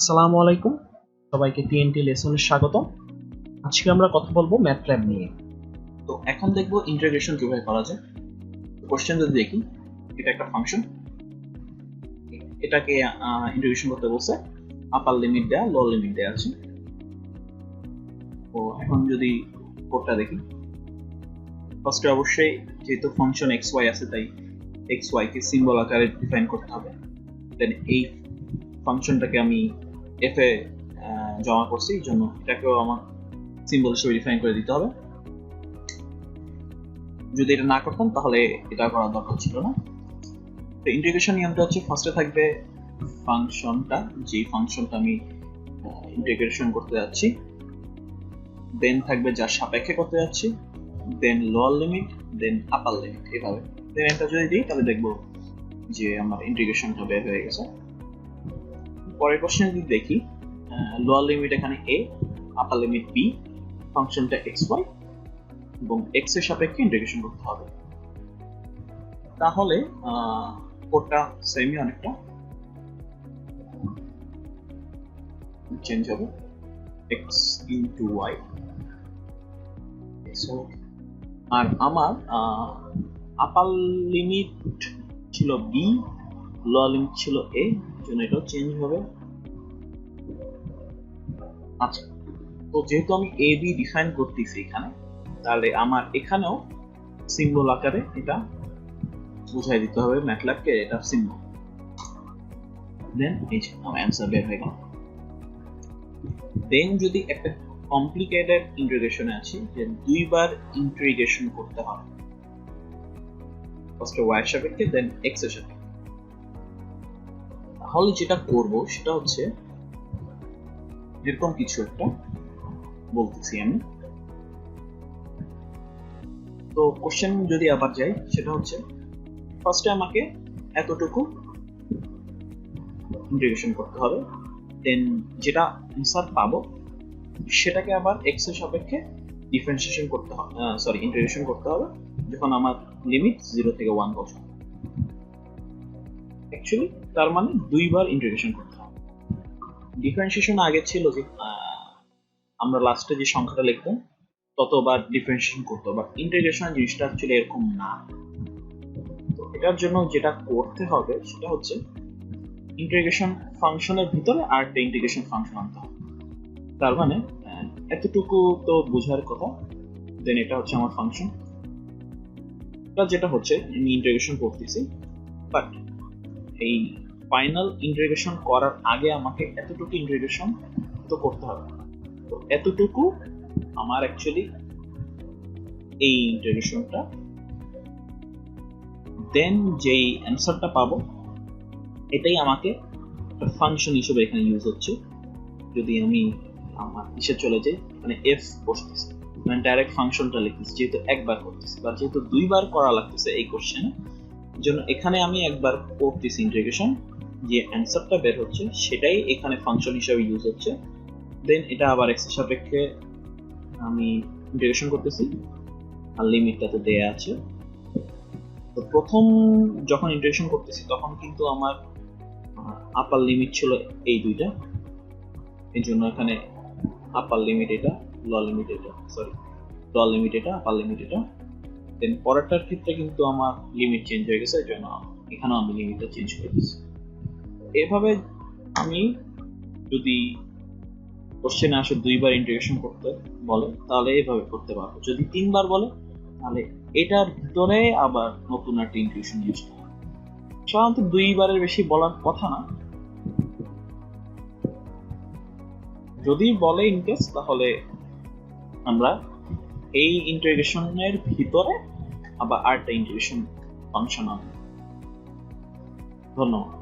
আসসালামু আলাইকুম, সবাইকে TNT লেসনে স্বাগত। আজকে আমরা কথা বলবো ম্যাটল্যাব নিয়ে। তো এখন দেখবো ইন্টিগ্রেশন কিভাবে করা যায়। কোশ্চেন যদি দেখি, এটা একটা ফাংশন, এটাকে ইন্টিগ্রেশন করতে বলছে, আপার লিমিট দেয়া, লোয়ার লিমিট দেয়া আছে। তো এখন যদি কোডটা দেখি, ফার্স্টে অবশ্যই যেহেতু ফাংশন xy আছে তাই xy কে সিম্বল আকারে ডিফাইন করতে হবে। দেন এই ফাংশনটাকে আমি f এ জমা করছি, এই জন্য এটাকেও আমার সিম্বল হিসেবে ডিফাইন করে দিতে হবে। যদি এটা না করতাম তাহলে এটা করার দরকার ছিল না। তো ইন্টিগ্রেশন নিয়মটা হচ্ছে, ফার্স্টে থাকবে ফাংশনটা, যে ফাংশনটা আমি ইন্টিগ্রেশন করতে যাচ্ছি, দেন থাকবে যার সাপেক্ষে করতে যাচ্ছি, দেন লোয়ার লিমিট, দেন আপার লিমিট, এভাবে। দেন এটা যদি দিই তাহলে দেখবো যে আমার ইন্টিগ্রেশনটা বের হয়ে গেছে। পরের কোশ্চেন যদি দেখি, লোয়ার লিমিট এখানে a, আপার লিমিট b, ফাংশনটা xy এবং x এর সাপেক্ষে ইন্টিগ্রেশন করতে হবে। তাহলে কোডটা সেমই অনেকটা চেঞ্জ হবে, x into y। আর আমার আপার লিমিট ছিল b, লোয়ার লিমিট ছিল a, জন্য এটাও চেঞ্জ হবে। আচ্ছা, তো যেহেতু আমি a b ডিফাইন করতেছি এখানে, তাহলে আমার এখানেও সিম্বল আকারে এটা বুঝাই দিতে হবে ম্যাটল্যাবকে, এটা সিম্বল। দেন এই যে আমার অ্যান্সার বের হয়ে গেল। দেন যদি একটা কমপ্লিকেটেড ইন্টিগ্রেশনে আছে, যে দুইবার ইন্টিগ্রেশন করতে হবে, ফার্স্টে y এর সাপেক্ষে দেন x এর সাপেক্ষে, তাহলে যেটা করব সেটা হচ্ছে এরকম কিছু একটা বলতেছি আমি। তো কোশ্চেন যদি আবার যাই, সেটা হচ্ছে ফার্স্টে আমাকে এতটুকু ইন্টিগ্রেশন করতে হবে, দেন যেটা অ্যান্সার পাবো সেটাকে আবার x এর সাপেক্ষে ডিফারেন্সিয়েশন করতে হবে, ইন্টিগ্রেশন করতে হবে, যখন আমার লিমিট 0 থেকে 1 পর্যন্ত। অ্যাকচুয়ালি তার মানে দুইবার ইন্টিগ্রেশন করতে হবে। ডিফারেন্সিয়েশন আগে ছিল যে আমরা লাস্টে যে সংখ্যাটা লিখতাম ততবার ডিফারেন্সিয়েশন করতে হবে, বাট ইন্টিগ্রেশন জিনিসটা অ্যাকচুয়ালি এরকম না। তো এটার জন্য যেটা করতে হবে সেটা হচ্ছে ইন্টিগ্রেশন ফাংশনের ভিতরে আরেকটা ইন্টিগ্রেশন ফাংশন আনতে হবে। তার মানে এতটুকু তো বোঝার কথা। দেন এটা হচ্ছে আমার ফাংশন, যেটা হচ্ছে আমি ইন্টিগ্রেশন করতেছি, বাট এই ফাইনাল ইন্টিগ্রেশন করার আগে আমাকে এতটুকু ইন্টিগ্রেশন তো করতে হবে। তো এতটুকু আমার অ্যাকচুয়ালি এই ইন্টিগ্রেশনটা, দেন যেই অ্যান্সারটা পাবো এটাই আমাকে একটা ফাংশন হিসেবে এখানে ইউজ হচ্ছে। যদি আমি আমার ইসে চলে যাই, মানে f বসতেছে, মানে ডাইরেক্ট ফাংশনটা লিখতেছি, যেহেতু একবার করতেছি বা যেহেতু দুইবার করা লাগতেছে এই কোশ্চেনে, জন্য এখানে আমি একবার করতেছি ইন্টিগ্রেশন, যে অ্যান্সারটা বের হচ্ছে সেটাই এখানে ফাংশন হিসেবে ইউজ হচ্ছে। দেন এটা আবার x এর সাপেক্ষে আমি ইন্টিগ্রেশন করতেছি, আর লিমিটটা তো দেয়া আছে। তো প্রথম যখন ইন্টিগ্রেশন করতেছি তখন কিন্তু আমার আপার লিমিট ছিল এই দুইটা, এই জন্য এখানে আপার লিমিট এটা, লোয়ার লিমিট এটা, লোয়ার লিমিট এটা, আপার লিমিট এটা। দেন পরেরটার ক্ষেত্রে কিন্তু আমার লিমিট চেঞ্জ হয়ে গেছে, এই জন্য এখানেও আমি লিমিটটা চেঞ্জ করে দিচ্ছি। এভাবে আমি যদি কোশ্চেনে আসে দুইবার ইন্টিগ্রেশন করতে বলে তাহলে এইভাবে করতে পারবো। যদি তিনবার বলে তাহলে এটার ভিতরে আবার নতুন একটা ইন্টিগ্রেশন ইউজ করতে হবে। সাধারণত দুইবারের বেশি বলার কথা না, যদি বলে ইনকেস তাহলে আমরা এই ইন্টিগ্রেশনের ভিতরে আবার আরেকটা ইন্টিগ্রেশন ফাংশন আনবো। ধন্যবাদ।